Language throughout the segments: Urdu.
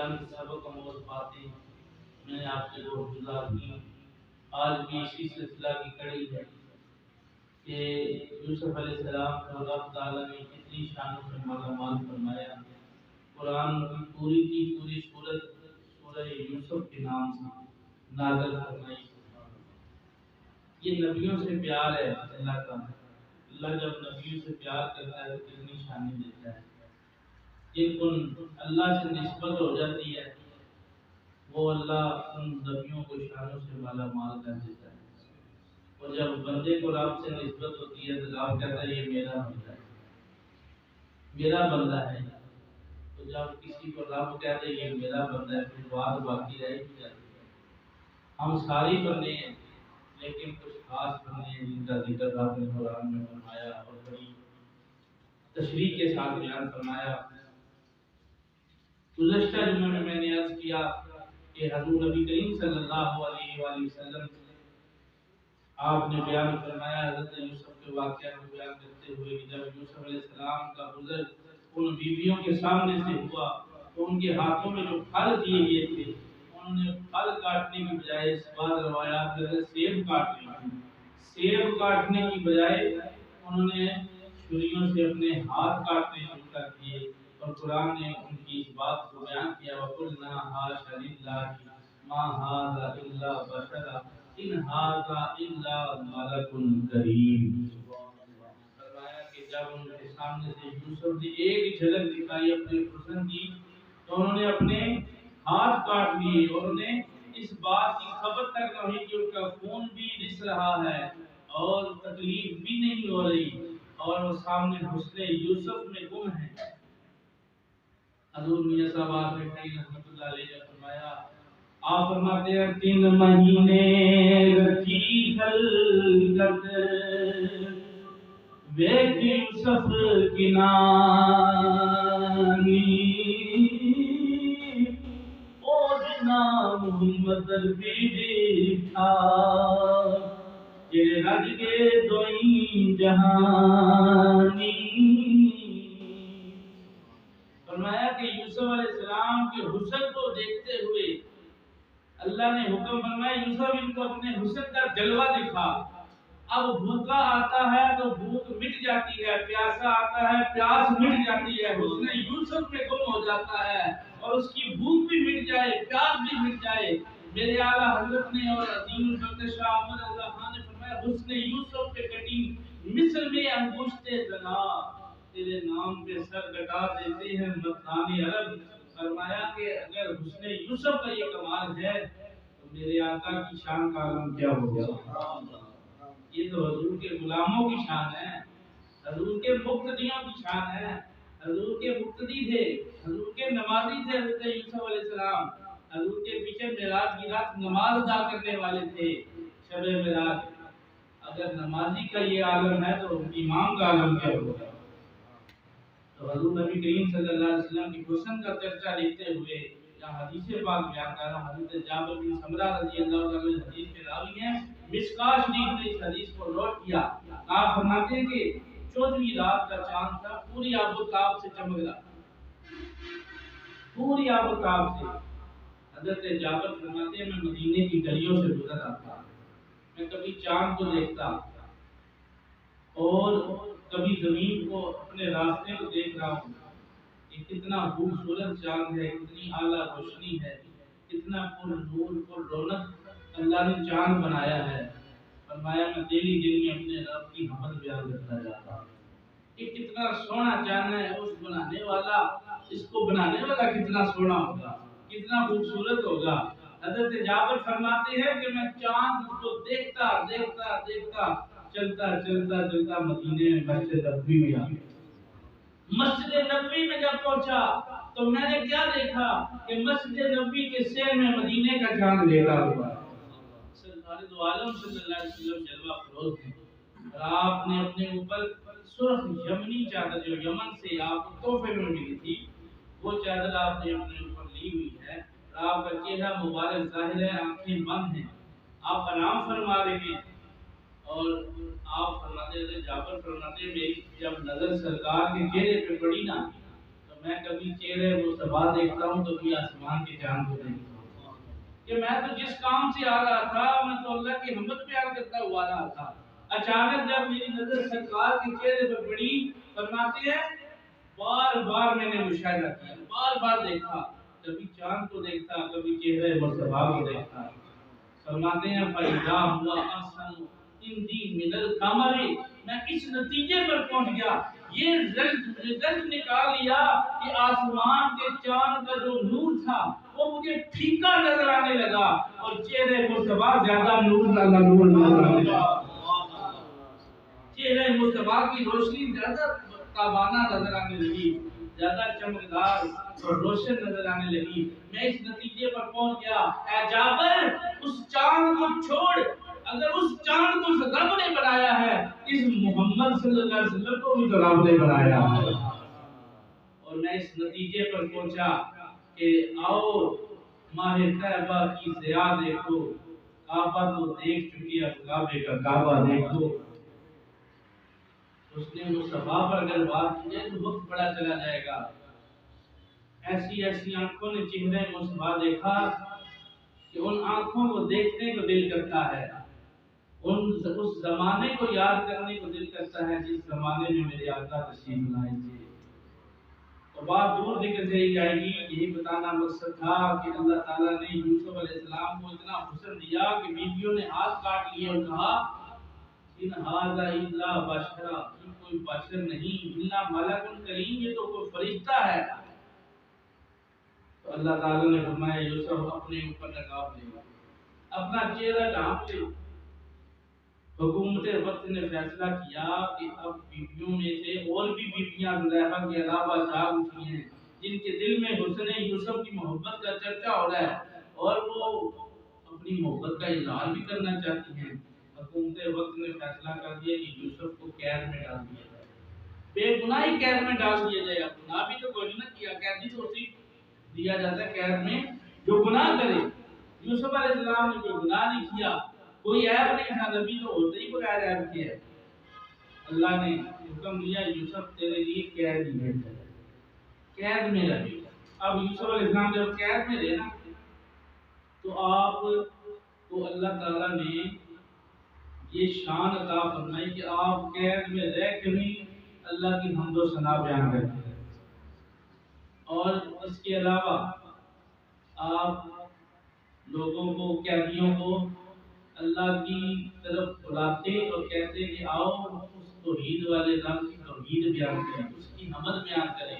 چند سبق آموز باتیں میں نے آپ سے گزار کی. آج بھی اسی سلسلہ کی کڑی ہے کہ یوسف علیہ السلام کو اللہ تعالیٰ نے کتنی شانوں سے مالا مال فرمایا. قرآن کی پوری سورت سورہ یوسف کے نام سے نازل فرمائی. یہ نبیوں سے پیار ہے اللہ کا. اللہ جب نبیوں سے پیار کرتا ہے تو کتنی شانیں دیتا ہے. جن کو اللہ سے نسبت ہو جاتی ہے وہ اللہ ان نبیوں کو شانوں سے مالا مال کر دیتا ہے. اور جب بندے کو رب سے نسبت ہوتی ہے تو رب کہتا ہے یہ میرا بندہ ہے, میرا بندہ ہے. تو جب کسی کو رب کہتے ہیں یہ میرا بندہ ہے پھر بات باقی رہ ہی جاتی ہے. ہم ساری بندے ہیں لیکن کچھ خاص بندے ہیں جن کا ذکر رب نے قرآن میں فرمایا اور بڑی تشریح کے ساتھ بیان فرمایا. گزشتہ جمعے میں نے عرض کیا کہ حضور نبی کریم صلی اللہ علیہ وآلہ وسلم آپ نے بیان فرمایا حضرت یوسف کے واقعہ کو بیان کرتے ہوئے کہ جب یوسف علیہ السلام کا گزر ان بیویوں کے سامنے سے ہوا تو ان کے ہاتھوں میں جو پھل دیے گئے تھے انہوں نے پھل کاٹنے کی بجائے اس بات روایات میں سیب کاٹ لی. سیب کاٹنے کی بجائے انہوں نے چھریوں سے اپنے ہاتھ کاٹنے شروع کر دیے. اور قرآن نے ان کی اس بات کو بیان کیا وَقُلْنَا حَاشَ لِلَّهِ مَا هَٰذَا إِلَّا بَشَرٌ إِنْ هَٰذَا إِلَّا مَلَكٌ كَرِيمٌ. فرمایا کہ جب ان کے سامنے سے یوسف نے ایک جھلک دکھائی اپنے حسن کی تو انہوں نے اپنے ہاتھ کاٹ لیے اور انہیں اس بات کی خبر تک نہ ہوئی کہ ان کا خون بھی رس رہا ہے اور تکلیف بھی نہیں ہو رہی اور وہ سامنے حسن یوسف میں گم ہے. حضور میاں صاحب آپ نے کئی رحمت اللہ علیہ نے فرمایا آپ فرماتے ہیں 3 مہینے رکھی خلقت ویکھ یوسف کی نانی او جناب محمد بھی تھا یہ رج کے دوئی جہانی. فرمایا کہ یوسف علیہ السلام کے حسن کو دیکھتے ہوئے اللہ نے حکم فرمایا یوسف ان کو اپنے حسن کا جلوہ دکھا. اب بھوکا آتا ہے تو بھوک مٹ جاتی ہے, پیاسا آتا ہے پیاس مٹ جاتی ہے. حسن یوسف میں گم ہو جاتا ہے اور اس کی بھوک بھی مٹ جائے پیاس بھی مٹ جائے. میرے اعلیٰ حضرت نے اور عظیم الفضل شاہ احمد رضا خان نے فرمایا حسن یوسف پہ کٹی مصر میں انگشتے زنا تیرے نام پہ سر کٹا دیتے ہیں مردان عرب. فرمایا کہ اگر حسن یوسف کا یہ کمال ہے تو میرے آقا کی شان کا عالم کیا ہوگا. یہ تو حضور کے غلاموں کی شان ہے, حضور کے مقتدیوں کی شان ہے. حضور کے مقتدی تھے, حضور کے نمازی تھے حضرت یوسف علیہ السلام. حضور کے پیچھے معراج کی رات نماز ادا کرنے والے تھے شب معراج. اگر نمازی کا یہ عالم ہے تو امام کا عالم کیا ہوگا. تو حضور نبی کریم صلی اللہ علیہ وسلم کی حسن کا چرچا لیتے ہوئے جہاں حدیث پاک بیان کر رہا ہوں حضرت جابر بن سمرہ رضی اللہ عنہ حدیث کے راوی ہیں. مشکاہ شریف نے اس حدیث کو نوٹ کیا. آپ فرماتے ہیں کہ 14ویں رات کا چاند تھا پوری آفتاب سے چمک رہا تھا, پوری آفتاب سے. حضرت جابر فرماتے ہیں میں مدینے کی گلیوں سے گزر رہا تھا, میں کبھی چاند کو دیکھتا اور کبھی زمین کو اپنے راستے کو دیکھ رہا ہوں کہ کتنا خوبصورت چاند ہے, کتنی اعلیٰ روشنی ہے, کتنا پر نور پر رونق اللہ نے چاند بنایا ہے. فرمایا میں دلی دل میں اپنے رب کی حمد بیان کرتا جاتا ہوں کہ کتنا سونا چاند ہے. اس بنانے والا اس کو بنانے والا کتنا سونا ہوگا, کتنا خوبصورت ہوگا. حضرت جابر فرماتے ہیں کہ میں چاند کو دیکھتا دیکھتا دیکھتا چلتا چلتا چلتا مدینے میں مسجد نبوی میں آ گیا. مسجد نبوی میں جب پہنچا تو میں نے کیا دیکھا کہ مسجد نبوی کے سیر میں مدینے کا چاند لیٹا ہوا ہے. سرکار دو عالم صلی اللہ علیہ وسلم جلوہ فروز ہیں اور آپ نے اپنے اوپر سرخ یمنی چادر جو یمن سے آپ کو تحفے میں ملی تھی وہ چادر آپ نے اپنے اوپر لی ہوئی ہے. آپ کا چہرہ مبارک ظاہر ہے, آنکھیں بند ہیں, آپ آرام فرما رہے ہیں. اور آپ فرماتے ہیں جابر فرماتے ہیں میری جب نظر سرکار کے چہرے پہ پڑی نا تو میں کبھی چہرے مصطفیٰ دیکھتا ہوں کبھی آسمان کے چاند کو دیکھتا ہوں کہ میں تو جس کام سے آ رہا تھا میں تو اللہ کی حمد بیان کرتا ہوا آ رہا تھا، اچانک جب میری نظر سرکار کے چہرے پر پڑی، فرماتے ہیں بار بار میں نے مشاہدہ کیا، بار بار دیکھا، کبھی چاند کو دیکھتا کبھی چہرے مصطفیٰ کو دیکھتا۔ فرماتے ہیں فَإِذَا هُوَ أَحْسَنُ عِنْدِي مِنَ الْقَمَرِ، میں اس نتیجے پر پہنچ گیا، یہ رزلٹ نکال لیا کہ آسمان کے چاند کا جو نور تھا وہ مجھے پھیکا نظر آنے لگا اور چہرے مصطفیٰ زیادہ نور نظر آنے لگا، چہرے مصطفیٰ کی روشنی زیادہ تابانہ نظر آنے لگی، زیادہ چمکدار اور روشن نظر آنے لگی۔ میں اس نتیجے پر پہنچ گیا، اے جابر اس چاند کو چھوڑ، اگر اس چاند کو رب نے بنایا ہے اس محمد صلی اللہ علیہ وسلم کو بھی تو رب نے بنایا ہے۔ اور میں اس نتیجے پر پہنچا کہ آؤ ماہ طیبہ کی ضیاء دیکھو، کعبہ تو دیکھ چکی، اب کعبے کا کعبہ دیکھو۔ اس نے مصطفیٰ پر اگر بات کی جائے تو وقت بڑا چلا جائے گا، ایسی ایسی آنکھوں نے چہرے مصطفیٰ دیکھا کہ ان آنکھوں کو دیکھنے کو دل کرتا ہے، اس زمانے کو یاد کرنے کو دل کرتا ہے جس زمانے میں میرے آقا تشریف لائے تھے۔ تو بات دور ذکر سے ہی جائے گی، یہی بتانا مقصد تھا کہ اللہ تعالیٰ نے یوسف علیہ السلام کو اتنا حسن دیا کہ بیویوں نے ہاتھ کاٹ لیے اور کہا ان ھذا الا بشر، یہ کوئی بشر نہیں، الا ملک کریم، یہ تو کوئی فرشتہ ہے۔ تو اللہ تعالیٰ نے فرمایا یوسف اپنے اوپر نقاب لے، اپنا چہرہ ڈھانپ لے۔ حکومت وقت نے فیصلہ کیا کہ اب بیویوں میں سے اور بھی بیویاں زلیخا کے علاوہ جاگ اٹھی ہیں جن کے دل میں حسن یوسف کی محبت کا چرچا ہو رہا ہے اور وہ اپنی محبت کا اظہار بھی کرنا چاہتی ہیں۔ حکومت وقت نے فیصلہ کر دیا کہ یوسف کو قید میں ڈال دیا جائے، بے گناہی قید میں ڈال دیا جائے۔ اب گناہ بھی تو کوئی نہ کیا، قیدی تو اسی دیا جاتا ہے قید میں جو گناہ کرے۔ یوسف علیہ السلام نے کوئی گناہ نہیں کیا، کوئی عیب نہیں تھا، نبی تو ہوتے ہی بغیر عیب کے ہے۔ اللہ نے حکم دیا یوسف تیرے لیے قید ہی ہے، قید میں رہے۔ اب یوسف علیہ السلام جب قید میں رہے نا تو آپ کو اللہ تعالیٰ نے یہ شان عطا فرمائی کہ آپ قید میں رہ کے بھی اللہ کی حمد و ثنا بیان کرتے ہیں، اور اس کے علاوہ آپ لوگوں کو، قیدیوں کو اللہ کی طرف بلاتے اور کہتے کہ آؤ اس توحید والے رب کی توحید بیان کریں، اس کی حمد بیان کریں۔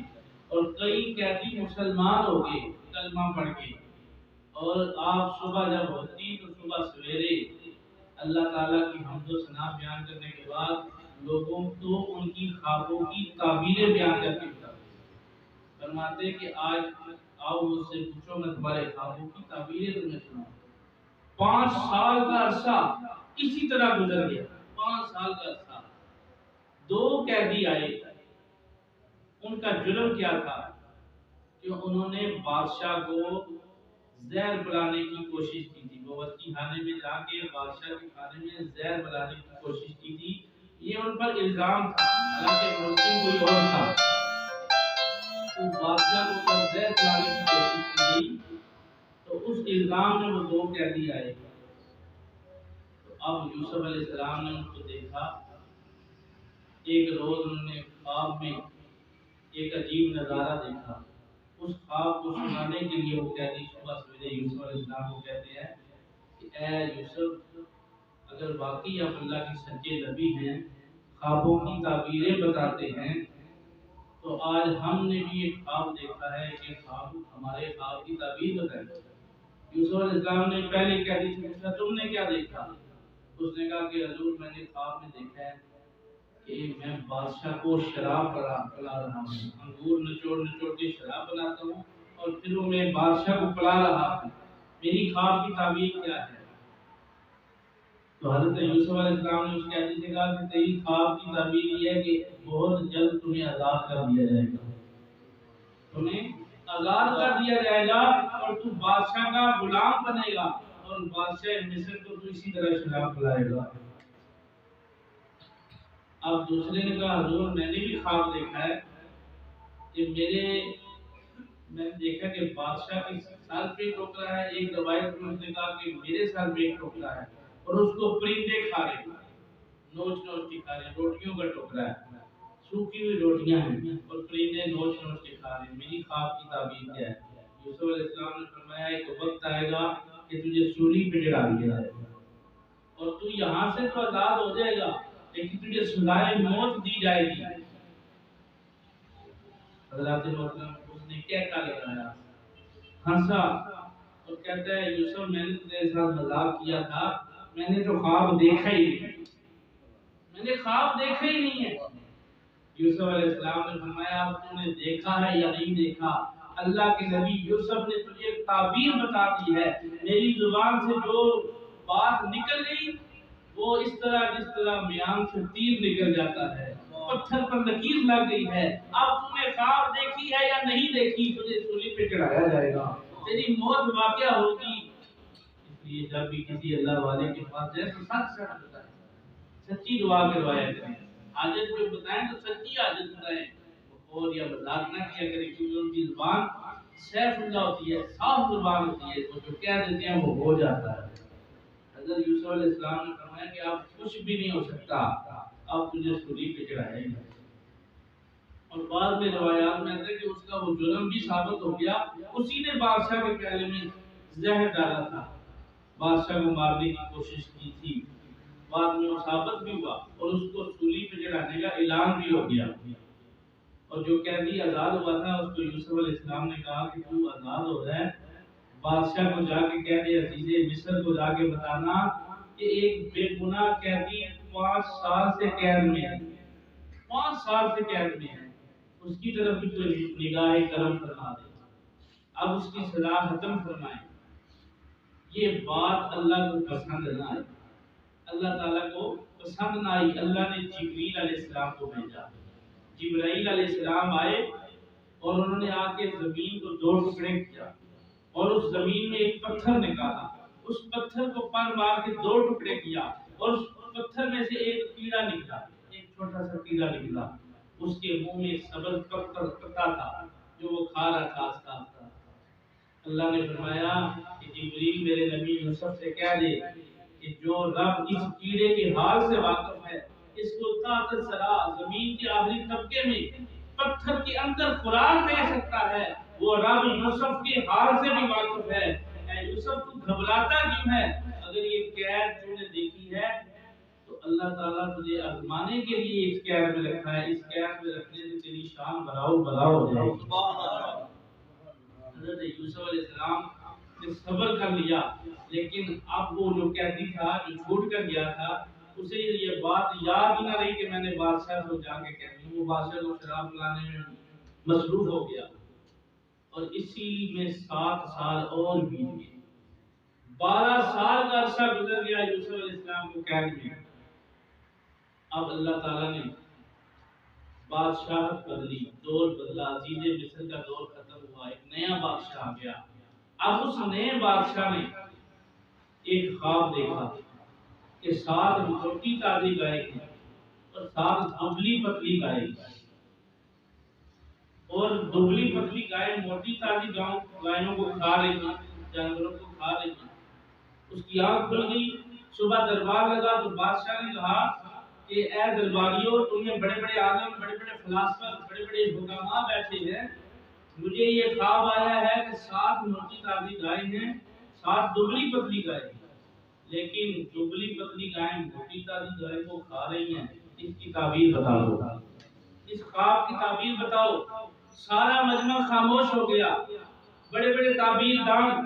اور کئی قیدی مسلمان ہو گئے کلمہ پڑھ کے، اور آپ صبح جب ہوتی تو صبح سویرے اللہ تعالیٰ کی حمد و ثنا بیان کرنے کے بعد لوگوں کو ان کی خوابوں کی تعبیریں بیان کر کے فرماتے کہ آج آؤ مجھ سے پوچھو میں تمہارے خوابوں کی تعبیریں تمہیں سناؤں۔ 5 سال کا عرصہ اسی طرح گزر گیا، 5 سال کا عرصہ۔ 2 قیدی آئے، ان کا جرم کیا تھا کہ انہوں نے بادشاہ کو زہر پلانے کی کوشش کی تھی، باورچی خانے میں جا کے بادشاہ کے کھانے میں زہر پلانے کی کوشش کی تھی، یہ ان پر الزام تھا، حالانکہ ملزم کوئی اور تھا۔ تو بادشاہ کو جب زہر پلانے کی کوشش کی گئی تو اس الزام میں وہ 2 قیدی آئے۔ تو اب یوسف علیہ السلام نے ان کو دیکھا، ایک روز انہوں نے خواب میں ایک عجیب نظارہ دیکھا، اس خواب کو سنانے کے لیے وہ قیدی صبح سویرے یوسف علیہ السلام کو کہتے ہیں کہ اے یوسف اگر واقعی آپ اللہ کے سچے نبی ہیں، خوابوں کی تعبیریں بتاتے ہیں، تو آج ہم نے بھی ایک خواب دیکھا ہے کہ خواب ہمارے خواب کی تعبیر بتائیں۔ یوسف علیہ السلام نے پہلے قیدی سے پوچھا تم نے کیا دیکھا؟ اس نے کہا کہ حضور میں نے خواب میں دیکھا ہے کہ میں بادشاہ کو شراب پلا رہا ہوں، انگور نچوڑ کے شراب بناتا ہوں اور پھر وہ میں بادشاہ کو پلا رہا ہوں، میری خواب کی تعبیر کیا ہے؟ تو حضرت یوسف علیہ السلام نے اس قیدی سے کہا کہ تیری خواب کی تعبیر یہ ہے کہ بہت جلد تمہیں آزاد کر دیا جائے گا، تمہیں آزاد کر دیا جائے گا اور تو بادشاہ کا غلام بنے گا اور بادشاہ مصر کو تو اسی طرح شراب پلائے گا۔ اب دوسرے نے کہا حضور میں نے بھی خواب دیکھا ہے کہ میں نے دیکھا کہ بادشاہ کے سر پہ ٹوکرا ہے، ایک روایت میں اس نے کہا کہ میرے سر پہ ایک ٹوکرا ہے، اور اس کو پرندے کھا رہے ہیں، نوچ نوچ کے کھا رہے ہیں، روٹیوں کا ٹوکرا ہے، سوکھی ہوئی روٹیاں ہیں اور پرندے نوچ نوچ کے کھا رہے ہیں۔ میری خواب کی تعبیر کیا ہے؟ یوسف علیہ السلام نے فرمایا ایک وقت آئے گا کہ تجھے سولی پہ چڑھا دیا جائے گا اور تو یہاں سے تو آزاد ہو جائے گا، لیکن تجھے سزائے موت دی جائے گی۔ حضرات محترم اس نے کیا لگایا، ہنسا اور کہتا ہے یوسف میں نے تیرے ساتھ مذاق کیا تھا، میں نے تو خواب دیکھا ہی نہیں، میں نے خواب دیکھا ہی نہیں ہے۔ یوسف علیہ السلام نے فرمایا اب تو نے دیکھا ہے یا نہیں دیکھا، اللہ کے نبی یوسف نے تجھے ایک تعبیر بتا دی ہے، میری زبان سے جو بات نکل گئی وہ اس طرح جس طرح میان سے تیر نکل جاتا ہے، پتھر پر لکیر لگ گئی ہے، اب تو نے خواب دیکھی ہے یا نہیں دیکھی، تجھے سولی پہ چڑھایا جائے گا، تیری موت واقعہ ہوگی۔ اس لیے جب بھی کسی اللہ والے کے پاس جائے تو سچ سچ بتائیں، سچی دعا کروایا کریں، حاجت کو بتائیں تو سچی حاجت بتائیں، اور یا مذاق نہ کیا کریں، کیونکہ ان کی زبان سیف اللہ ہوتی ہے، صاف زبان ہوتی ہے، وہ جو کہہ دیتے ہیں وہ ہو جاتا ہے۔ حضرت یوسف علیہ السلام نے فرمایا کہ اب کچھ بھی نہیں ہو سکتا، اب تجھے سولی پہ چڑھایا گا۔ اور بعد میں روایات میں آتا ہے کہ اس کا وہ جرم بھی ثابت ہو گیا، اسی نے بادشاہ کے پیالے میں زہر ڈالا تھا، بادشاہ کو مارنے کی کوشش کی تھی، بعد میں وہ ثابت بھی ہوا اور اس کو سولی پہ چڑھانے کا اعلان بھی ہو گیا۔ اور جو قیدی آزاد ہوا تھا اس کو یوسف علیہ السلام نے کہا کہ تو آزاد ہو جائے، بادشاہ کو جا کے کہہ دے، عزیز مصر کو جا کے بتانا کہ ایک بے گناہ قیدی 5 سال سے قید میں ہے، 5 سال سے قید میں ہے، اس کی طرف بھی تو نگاہ کرم فرما دے، اب اس کی سزا ختم فرمائے۔ یہ بات اللہ کو پسند نہ آئی، اللہ تعالیٰ کو پسند نہ آئی، اللہ نے جبریل علیہ السلام کو بھیجا، جبرائیل علیہ السلام آئے اور انہوں نے آ کے زمین کو 2 ٹکڑے کیا اور اس زمین میں ایک پتھر نکالا، اس پتھر کو پر مار کے 2 ٹکڑے کیا اور اس پتھر میں سے ایک کیڑا نکلا، ایک چھوٹا سا کیڑا نکلا، اس کے منہ میں سبز پتا تھا جو وہ کھا رہا تھا آہستہ آہستہ۔ اللہ نے فرمایا کہ جبریل میرے نبی یوسف سے کہہ دے کہ جو رب اس کیڑے کے حال سے واقف ہے، اس کو تحت سرا زمین کے آخری طبقے میں پتھر کے اندر خوراک دے سکتا ہے، وہ رب یوسف کے حال سے بھی واقف ہے۔ اے یوسف تو گھبراتا کیوں ہے؟ اگر یہ قید تو نے دیکھی ہے تو اللہ تعالیٰ تجھے آزمانے کے لیے اس قید میں رکھا ہے، اس قید میں رکھنے سے تیری شان بڑھاؤ ہو جائے گی۔ حضرت یوسف علیہ السلام نے صبر کر لیا، لیکن اب وہ جو قیدی تھا جو چھوٹ کر گیا تھا اسے یہ بات یاد ہی نہ رہی کہ میں نے بادشاہ کو جا کے کہہ دی، وہ بادشاہ کو شراب پلانے میں مصروف ہو گیا اور اسی میں 7 سال اور بیت گئے، 12 سال کا عرصہ گزر گیا یوسف علیہ السلام کو قید میں۔ اب اللہ تعالیٰ نے بادشاہت بدلی، دور بدلا، عزیز مصر کا دور ختم ہوا، ایک نیا بادشاہ آ گیا۔ اب اس نئے بادشاہ نے ایک خواب دیکھا کہ 7 موٹی تازی گائے تھی اور 7 دبلی پتلی گائے تھی، اور دبلی پتلی گائے موٹی تازی گایوں کو کھا رہی تھی، جانوروں کو کھا رہی تھی۔ اس کی آنکھ کھل گئی، صبح دربار لگا تو بادشاہ نے کہا کہ اے درباریوں، تمہیں بڑے بڑے عالم، بڑے بڑے فلاسفر، بڑے بڑے حکماء بیٹھے ہیں، مجھے یہ خواب آیا ہے کہ 7 موٹی تازی گائے ہیں، 7 دبلی پتلی گائے ہیں، لیکن دبلی پتلی گائیں موٹی تازی گائے کو کھا رہی ہیں، اس کی تعبیر بتاؤ، اس خواب کی تعبیر بتاؤ۔ سارا مجمع خاموش ہو گیا، بڑے بڑے تعبیر دان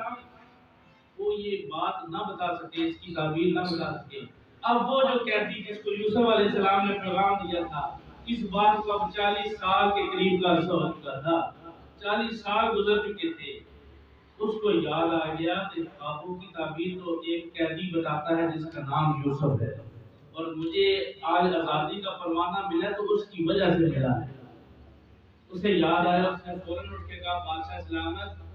وہ یہ بات نہ بتا سکے، اس کی تعبیر نہ بتا سکے۔ اب وہ جو قیدی جس کو یوسف علیہ السلام نے پیغام دیا تھا، اس بات کو اب 40 سال کے قریب کا عرصہ ہو چکا تھا، 40 سال گزر چکے تھے، اس کو یاد آ گیا کہ خوابوں کی تعبیر تو ایک قیدی بتاتا ہے جس کا نام یوسف ہے، اور مجھے آج آزادی کا پروانہ ملا تو اس کی وجہ سے ملا ہے۔ اسے یاد آیا، اس نے فوراً اٹھ کے کہا بادشاہ سلامت،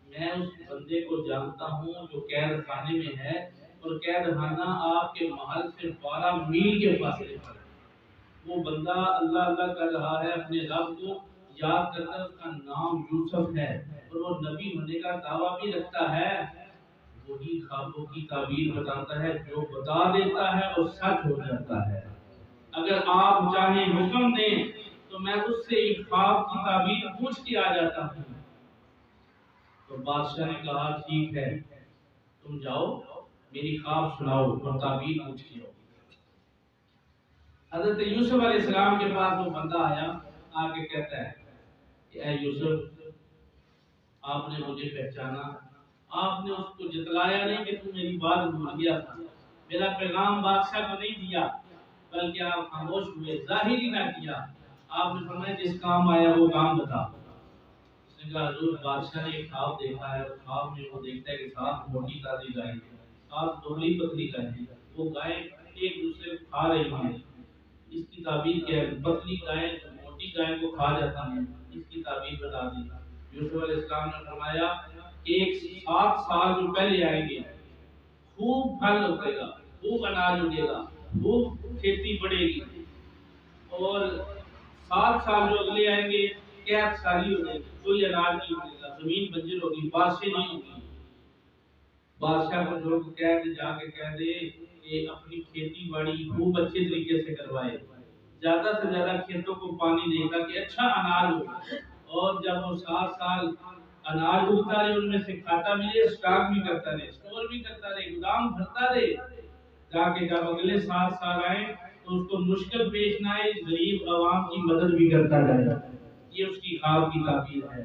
میں اس بندے کو جانتا ہوں جو قید خانے میں ہے، اور قید خانہ آپ کے محل سے 12 میل کے فاصلے پر ہے، وہ بندہ اللہ اللہ کر رہا ہے، اپنے رب کو یاد کرتا ہے اس کا نام یوسف ہے اور وہ نبی ہونے کا دعویٰ بھی رکھتا ہے، وہی خوابوں کی تعبیر بتاتا ہے، جو بتا دیتا ہے وہ سچ ہو جاتا ہے۔ اگر آپ چاہیں حکم دیں تو میں اس سے ایک خواب کی تعبیر پوچھ کے آ جاتا ہوں۔ تو بادشاہ نے کہا ٹھیک ہے، تم جاؤ میری خواب سناؤ اور تعبیر پوچھ کے آؤ۔ حضرت یوسف علیہ السلام کے پاس وہ بندہ آیا، آ کے کہتا ہے کہ اے یوسف، آپ نے مجھے پہچانا، آپ نے اس کو جتلایا نہیں کہ تم میری بات بھول گیا تھا، میرا پیغام بادشاہ کو نہیں دیا، بلکہ آپ خاموش ہوئے، ظاہر ہی نہ کیا۔ آپ نے فرمایا جس کام آیا وہ کام بتا۔ اس نے کہا حضور بادشاہ نے ایک خواب دیکھا ہے، اور خواب میں وہ دیکھتا ہے کہ سات موٹی تازی گائیں ہیں، سات دبلی پتلی گائیں ہیں، وہ گائیں ایک دوسرے کو کھا رہی ہیں۔ اس کی تعبیر کیا ہے؟ پتلی گائیں موٹی گائیں کو کھا جاتی ہیں، اس کی تعبیر بتا دی۔ یوسف علیہ السلام نے فرمایا ایک 7 سال جو پہلے آئیں گے خوب پھل اگے گا، خوب اناج اگے گا، خوب کھیتی بڑھے گی، اور 7 سال جو اگلے آئیں گے قحط سالی ہو جائے گی، کوئی اناج نہیں ملے گا، زمین بنجر ہوگی، بارشیں نہیں ہوگی۔ بادشاہ کو جو کہہ دے، جا کے کہہ دے کہ اپنی کھیتی باڑی خوب اچھے طریقے سے کروائے، زیادہ سے زیادہ کھیتوں کو پانی دے تاکہ اچھا اناج ہو، اور جب وہ 7 سال اناج اگتا رہے ان میں سے کھاتا ملے، اسٹاک بھی کرتا رہے، اسٹور بھی کرتا رہے، گودام بھرتا رہے، تاکہ جب اگلے 7 سال آئیں تو اس کو مشکل پیش نہ آئے، غریب عوام کی مدد بھی کرتا رہے۔ یہ اس کی خواب کی تعبیر ہے۔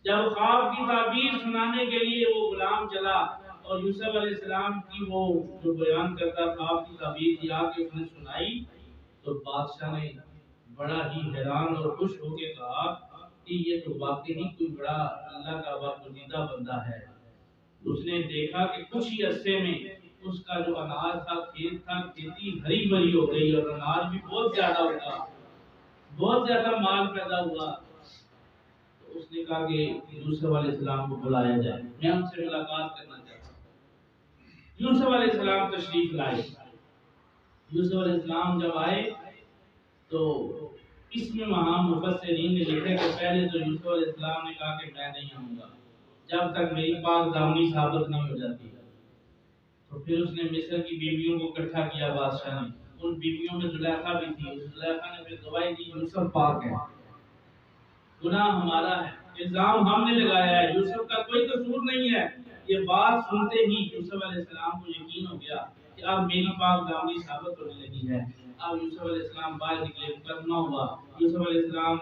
جب خواب کی تعبیر سنانے کے لیے وہ غلام چلا اور یوسف علیہ السلام کی وہ جو بیان کرتا خواب کی تعبیر کی آ کے اس نے سنائی، تو بادشاہ نے بڑا ہی حیران اور خوش ہو کے کہا کہ یہ تو واقعی کوئی بڑا اللہ کا برگزیدہ بندہ ہے۔ اس نے دیکھا کہ کچھ ہی عرصے میں اس کا جو اناج تھا، کھیت تھا، کھیتی ہری بھری ہو گئی اور اناج بھی بہت زیادہ ہوگا، بہت زیادہ مال پیدا ہوا۔ تو اس نے کہا کہ یوسف علیہ السلام کو بلایا جائے، میں ان سے ملاقات کرنا چاہتا ہوں۔ یوسف علیہ السلام تشریف لائے۔ یوسف علیہ السلام جب آئے تو اس میں وہاں مفسرین نے لکھا کہ پہلے تو یوسف علیہ السلام نے کہا کہ میں نہیں آؤں گا جب تک میری پاک دامنی ثابت نہیں ہو جاتی۔ تو پھر اس نے مصر کی بیویوں کو اکٹھا کیا بادشاہ نے، ان بیویوں میں زلیخا بھی تھی، زلیخا نے پھر گواہی دی یوسف پاک ہے، گناہ ہمارا ہے، الزام ہم نے لگایا ہے، یوسف کا کوئی قصور نہیں ہے۔ یہ بات سنتے ہی یوسف علیہ السلام کو یقین ہو گیا کہ اب میری پاک دامنی ثابت ہونے لگی ہے۔ اب یوسف علیہ السلام باہر نکلے، مقدمہ ہوا، یوسف علیہ السلام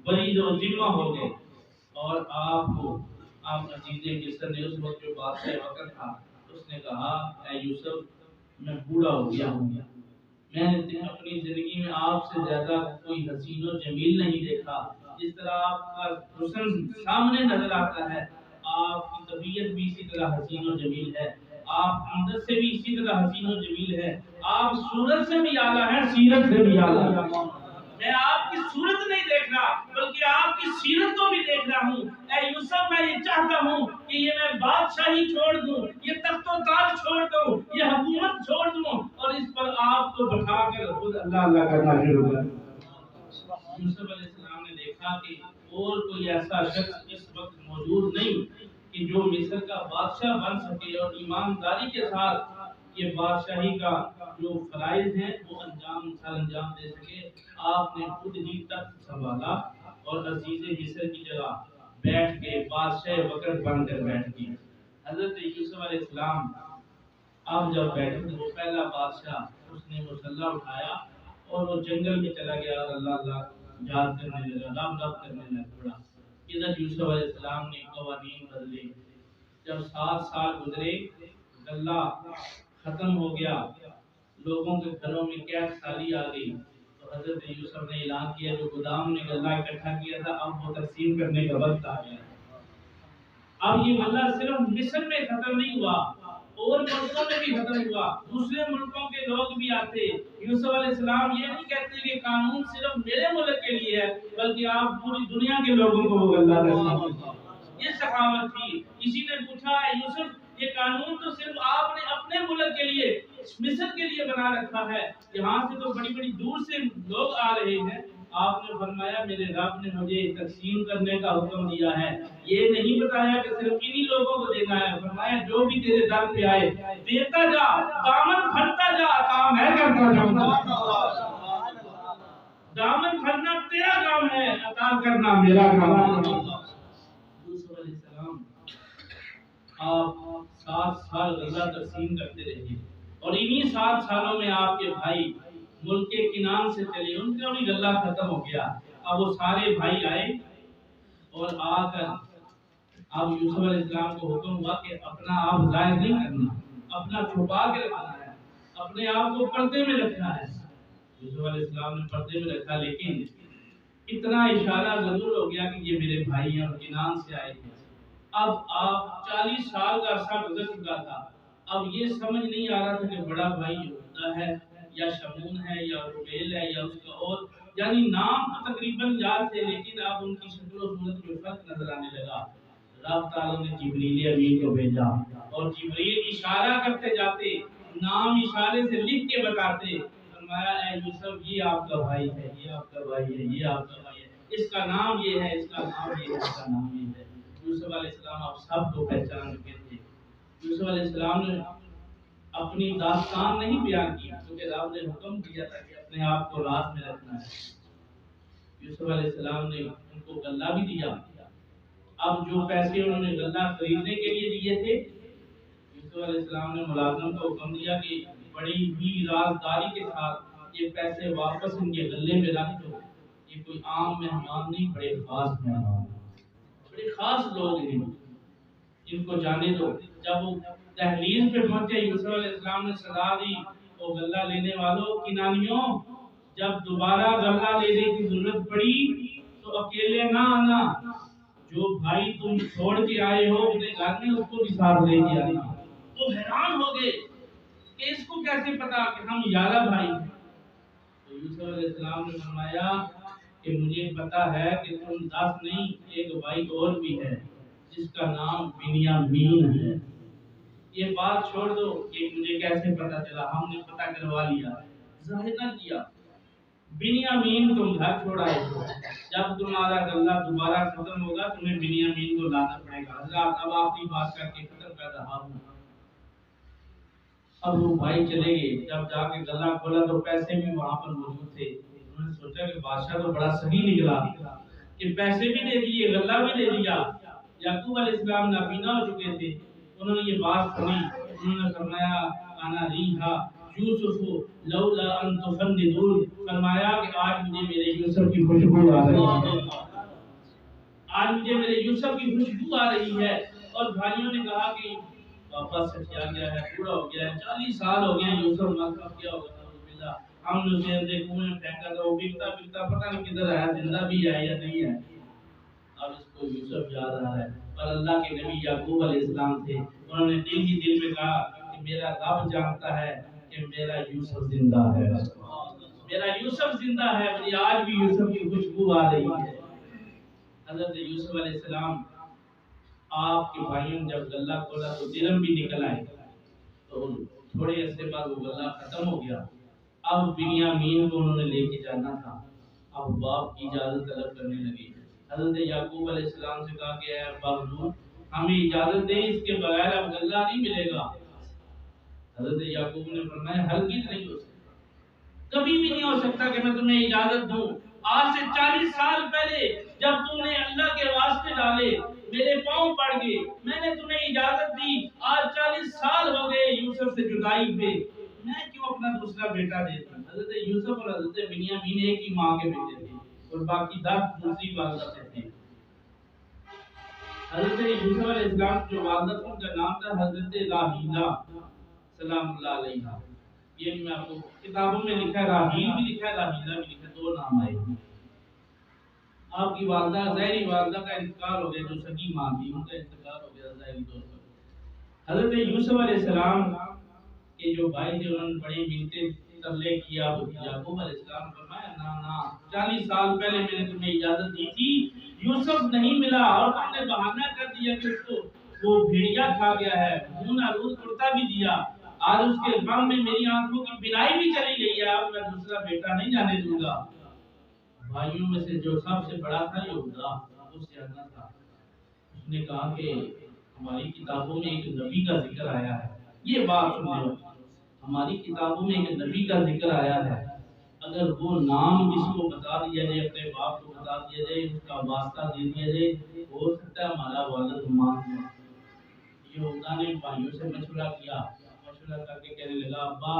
بری جو ذمہ ہو گئے، اور آپ کو آپ عزیز مصر نے اس وقت جو بادشاہ وقت تھا اس نے کہا اے یوسف میں بوڑھا ہو گیا ہوں، میں نے اپنی زندگی میں آپ سے زیادہ کوئی حسین و جمیل نہیں دیکھا، جس طرح آپ کا حسن سامنے نظر آتا ہے آپ کی طبیعت بھی اسی طرح حسین و جمیل ہے، آپ اندر سے بھی اسی طرح حسین و جمیل ہے، آپ صورت سے بھی اعلیٰ ہیں، سیرت سے بھی اعلیٰ ہیں۔ میں آپ کی صورت نہیں دیکھ رہا بلکہ آپ کی سیرت کو بھی دیکھ رہا ہوں۔ اے یوسف میں یہ چاہتا ہوں کہ یہ میں بادشاہی چھوڑ دوں، یہ تخت و تاج چھوڑ دوں، یہ حکومت چھوڑ دوں اور اس پر آپ کو بٹھا کر خود اللہ کرنا شروع کر دوں۔ یوسف علیہ السلام نے دیکھا کہ اور کوئی ایسا شخص اس وقت موجود نہیں کہ جو مصر کا بادشاہ بن سکے اور ایمانداری کے ساتھ یہ بادشاہی کا جو فرائض ہیں وہ انجام دے سکے۔ آپ نے خود ہی تخت سنبھالا اور عزیز مصر کی جگہ بیٹھ کے بادشاہ وقت بن کر بیٹھ گئے۔ حضرت یوسف علیہ السلام اب جب بیٹھے تو وہ پہلا بادشاہ اس نے مسلح اٹھایا اور وہ جنگل میں چلا گیا اور اللہ اللہ یاد کرنے لگا، رب کرنے لگا۔ ادھر یوسف علیہ السلام نے قوانین بدلے، جب 7 سال گزرے غلہ ختم ہو گیا، لوگوں کے گھروں میں قحط سالی آ گئی، تو حضرت یوسف نے اعلان کیا جو گودام نے غلہ اکٹھا کیا تھا اب وہ تقسیم کرنے کا وقت آ گیا۔ اب یہ غلہ صرف مصر میں ختم نہیں ہوا اور ملکوں میں بھی ختم ہوا، دوسرے ملکوں کے لوگ بھی آتے۔ یوسف علیہ السلام یہ نہیں کہتے کہ قانون صرف میرے ملک کے لیے ہے بلکہ آپ پوری دنیا کے لوگوں کو وہ غلہ نصیب کیجیے۔ یہ سخاوت تھی۔ کسی نے پوچھا یوسف یہ قانون تو صرف آپ نے اپنے ملک کے لیے مصر کے لیے بنا رکھا ہے، یہاں سے تو بڑی بڑی دور سے لوگ آ رہے ہیں، آپ نے فرمایا میرے رب نے مجھے تقسیم کرنے کا حکم دیا ہے، یہ نہیں بتایا کہ صرف انہی لوگوں کو دینا ہے، فرمایا جو بھی تیرے در پہ آئے دیتا جا، دامن بھرتا جا، کام ہے کرتا جا، دامن بھرنا تیرا کام ہے، عطا کرنا میرا کام ہے۔ یوسف علیہ السلام آپ 7 سال غلہ تقسیم کرتے رہے، اور انہی 7 سالوں میں آپ کے بھائی ملک کے کنان سے چلے، ان کا بھی غلہ ختم ہو گیا۔ اب وہ سارے بھائی آئے اور آ کر اب یوسف علیہ السلام کو حکم ہوا کہ اپنا آپ ظاہر نہیں کرنا، اپنا چھپا کے رکھنا ہے، اپنے آپ کو پردے میں رکھنا ہے۔ یوسف علیہ السلام نے پردے میں رکھا، لیکن اتنا اشارہ ضرور ہو گیا کہ یہ میرے بھائی ہیں اور کنان سے آئے ہیں۔ اب آپ 40 سال کا عرصہ گزر چکا تھا، اب یہ سمجھ نہیں آ رہا تھا کہ بڑا بھائی یہوذا ہے یا شمعون ہے یا روبیل ہے یا اس کا اور، یعنی نام تو تقریباً یاد تھے، لیکن اب ان کی شکل و صورت میں فرق نظر آنے لگا۔ رب تعالیٰ نے جبریل امین کو بھیجا، اور جبریل اشارہ کرتے جاتے، نام اشارے سے لکھ کے بتاتے، فرمایا اے یوسف یہ آپ کا بھائی ہے، یہ آپ کا بھائی ہے، یہ آپ کا بھائی ہے، اس کا نام یہ ہے، اس کا نام یہ ہے، اس کا نام یہ ہے۔ یوسف علیہ السلام آپ سب کو پہچان چکے تھے۔ یوسف علیہ السلام نے اپنی داستان نہیں بیان کی، کیونکہ رب نے حکم دیا تھا کہ اپنے آپ کو راز میں رکھنا ہے۔ یوسف علیہ السلام نے ان کو غلہ بھی دیا۔ اب جو پیسے انہوں نے غلہ خریدنے کے لیے دیے تھے، یوسف علیہ السلام نے ملازم کو حکم دیا کہ بڑی ہی رازداری کے ساتھ یہ پیسے واپس ان کے غلے میں رکھ دو، یہ کوئی عام مہمان نہیں، بڑے خاص مہمان، بڑے خاص لوگ ہیں، ان کو جانے دو۔ جب وہ دہلیز پہ پہنچے، یوسف علیہ السلام نے صدا دی، وہ غلہ لینے والوں، کنانیوں، جب دوبارہ غلہ لینے کی ضرورت پڑی تو اکیلے نہ آنا، جو بھائی تم چھوڑ کے آئے ہو اپنے گھر میں، اس کو بھی ساتھ لے کے آنا۔ تو حیران ہو گئے کہ اس کو کیسے پتا کہ ہم 11 بھائی ہیں؟ تو یوسف علیہ السلام نے فرمایا کہ مجھے پتا ہے کہ تم 10 نہیں، ایک بھائی اور بھی ہے جس کا نام بنیامین ہے۔ یہ بات چھوڑ دو کہ مجھے کیسے پتا چلا، ہم نے پتا کروا لیا، ظاہر نہ کیا۔ بنیامین تم گھر چھوڑ آئے ہو، جب تمہارا غلہ دوبارہ ختم ہوگا تمہیں بنیامین کو لانا پڑے گا۔ حضرات اب آخری بات کر کے ختم کر رہا ہوں۔ اب وہ بھائی چلے گئے، جب جا کے غلہ کھولا تو پیسے بھی وہاں پر موجود تھے۔ انہوں نے سوچا کہ بادشاہ تو بڑا صحیح نکلا کہ پیسے بھی دے دیے، غلہ بھی دے دیا۔ یعقوب علیہ السلام نابینا ہو چکے تھے، انہوں نے یہ بات سنی، انہوں نے فرمایا انا ریحا یوسف لولا ان تفندون، فرمایا کہ آج مجھے میرے یوسف کی خوشبو آ رہی ہے، آج مجھے میرے یوسف کی خوشبو آ رہی ہے۔ اور بھائیوں نے کہا کہ واپس سے کیا گیا ہے، پورا ہو گیا ہے، 40 سال ہو گئے ہیں، یوسف مکہ کیا ہوگا، ہم نے اسے اندر کنویں میں پھینکا تھا، وہ بکتا بکتا پتہ نہیں کدھر آیا، زندہ بھی ہے یا نہیں ہے۔ اب اس کو یوسف یاد آ رہا ہے، پر اللہ کے نبی یعقوب علیہ السلام تھے، انہوں نے دل ہی دل میں کہا کہ میرا رب جانتا ہے کہ میرا یوسف زندہ ہے، میرا یوسف زندہ ہے، مجھے آج بھی یوسف کی خوشبو آ رہی ہے۔ حضرت یوسف علیہ السلام آپ کے بھائیوں نے جب غلہ کھولا تو درم بھی نکل آئے، تو تھوڑے عرصے بعد وہ غلہ ختم ہو گیا۔ اب بنیامین کو انہوں نے لے کے جانا تھا، اب باپ کی اجازت طلب کرنے لگے۔ حضرت یعقوب علیہ السلام سے کہا کہ اے ابا حضور ہمیں اجازت دیں، اس کے بغیر اب غلہ نہیں ملے گا۔ حضرت یعقوب نے فرمایا ہرگز نہیں ہو سکتا، کبھی بھی نہیں ہو سکتا کہ میں تمہیں اجازت دوں۔ آج سے 40 سال پہلے جب تم نے اللہ کے واسطے ڈالے، میرے پاؤں پڑ گئے، میں نے تمہیں اجازت دی، آج 40 سال ہو گئے یوسف سے جدائی پہ، میں کیوں اپنا دوسرا بیٹا دیتا؟ حضرت یوسف اور حضرت بنیامین ایک ہی ماں کے بیٹے تھے اور باقی 10 دوسری والدہ سے تھے۔ حضرت یوسف علیہ السلام جو والدہ تھی ان کا نام تھا حضرت راحیلہ سلام اللہ علیہا۔ یہ میں آپ کو کتابوں میں لکھا ہے، راحیل بھی لکھا ہے، راحیلہ بھی لکھا ہے، 2 نام آئے ہیں۔ آپ کی والدہ ظاہری والدہ کا انتقال ہو گیا، جو سگی ماں تھی ان کا انتقال ہو گیا ظاہری طور پر۔ حضرت یوسف علیہ السلام کے جو بھائی تھے انہوں نے بڑی منتیں ترلے کیا، یعقوب علیہ السلام نے فرمایا نا 40 سال پہلے میں نے تمہیں اجازت دی تھی، یوسف نہیں ملا اور تم نے بہانہ کر دیا کہ اس کو وہ بھیڑیا کھا گیا ہے، خون آلود کرتا بھی دیا، آج اس کے غم میں میری آنکھوں کی بینائی بھی چلی گئی ہے، اب میں دوسرا بیٹا نہیں جانے دوں گا۔ بھائیوں میں سے جو سب سے بڑا تھا یہودا، وہ سیانا تھا۔ اس نے کہا کہ ہماری کتابوں میں ایک نبی کا ذکر آیا ہے، یہ بات سنو، ہماری کتابوں میں ایک نبی کا ذکر آیا ہے، اگر وہ نام اس کو بتا دیا جائے، اپنے باپ کو بتا دیا جائے، اس کا واسطہ دے دیا جائے، ہو سکتا ہے ہمارا والد مان جائے۔ یہودا نے بھائیوں سے مشورہ کیا، مشورہ کر کے کہنے لگا ابا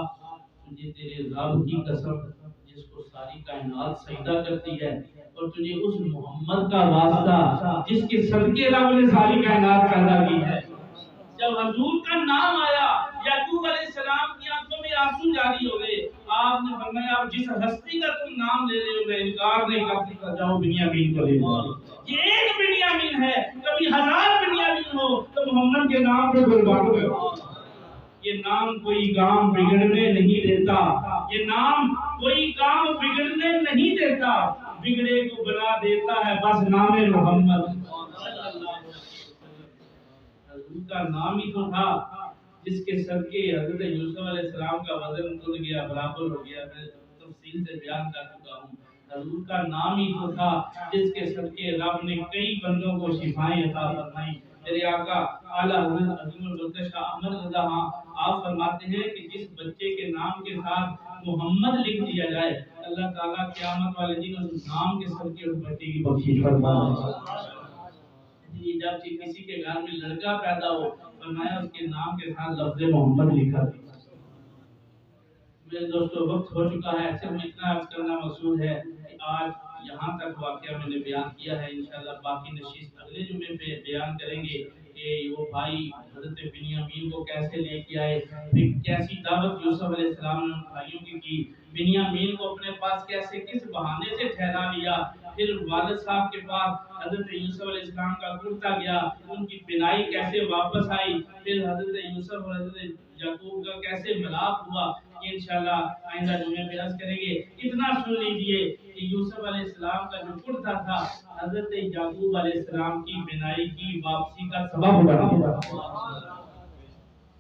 تجھے تیرے رب کی قسم جس کو ساری کائنات سجدہ کرتی ہے، اور تجھے اس محمد کا واسطہ جس کے صدقے رب نے ساری کائنات پیدا کی ہے۔ جب حضور کا نام آیا یعقوب علیہ السلام کی آنکھوں میں آنسو جاری ہو گئے۔ آپ نے فرمایا اب جس ہستی کا تم نام لے رہے ہو میں انکار نہیں کر سکتا، جاؤ بنیامین کو لے جاؤ۔ یہ ایک بنیامین ہے، کبھی 1000 بنیامین ہو تو محمد کے نام پہ قربان کرو۔ یہ نام کوئی کام بگڑنے نہیں دیتا، یہ نام کوئی کام بگڑنے نہیں دیتا، بگڑے کو بنا دیتا ہے بس نام محمد۔ حضور کا نام ہی تو تھا جس کے صدقے حضرت یوسف علیہ السلام کا وزن ٹوٹ گیا، برابر ہو گیا۔ میں تفصیل سے بیان کر چکا ہوں۔ حضور کا نام ہی تو تھا جس کے صدقے رب نے کئی بندوں کو شفائیں عطا فرمائیں۔ میرے آقا اعلیٰ حضرت عظیم البرکت شاہ احمد رضا آپ فرماتے ہیں کہ جس بچے کے نام کے ساتھ محمد لکھ دیا جائے، اللہ تعالیٰ قیامت والے دن اس نام کے صدقے اس بچے کی بخشش فرمائے۔ جب کسی کے گھر میں لڑکا پیدا ہو، فرمایا اس کے نام کے ساتھ لفظ محمد لکھا دیا۔ میرے دوستو وقت ہو چکا ہے، صرف اتنا عرض کرنا مقصود ہے کہ آج یہاں تک واقعہ میں نے بیان کیا ہے، انشاءاللہ باقی نشست اگلے جمعے پہ بیان کریں گے کہ وہ بھائی حضرت بنیامین کو کیسے لے کے آئے، پھر کیسی دعوت یوسف علیہ السلام نے بھائیوں کی، بنیامین کو اپنے پاس کیسے کس بہانے سے ٹھہرا لیا، پھر والد صاحب کے پاس حضرت یوسف علیہ السلام کا کرتا گیا، ان کی بینائی کیسے واپس آئی، پھر حضرت یوسف اور حضرت یعقوب کا کیسے ملاپ ہوا، یہ انشاءاللہ آئندہ جمعے میں عرض کریں گے۔ اتنا سن لیجئے کہ یوسف علیہ السلام کا جو کرتا تھا حضرت یعقوب علیہ السلام کی بینائی کی واپسی کا سبب بنا،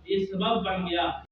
یہ سبب بن گیا۔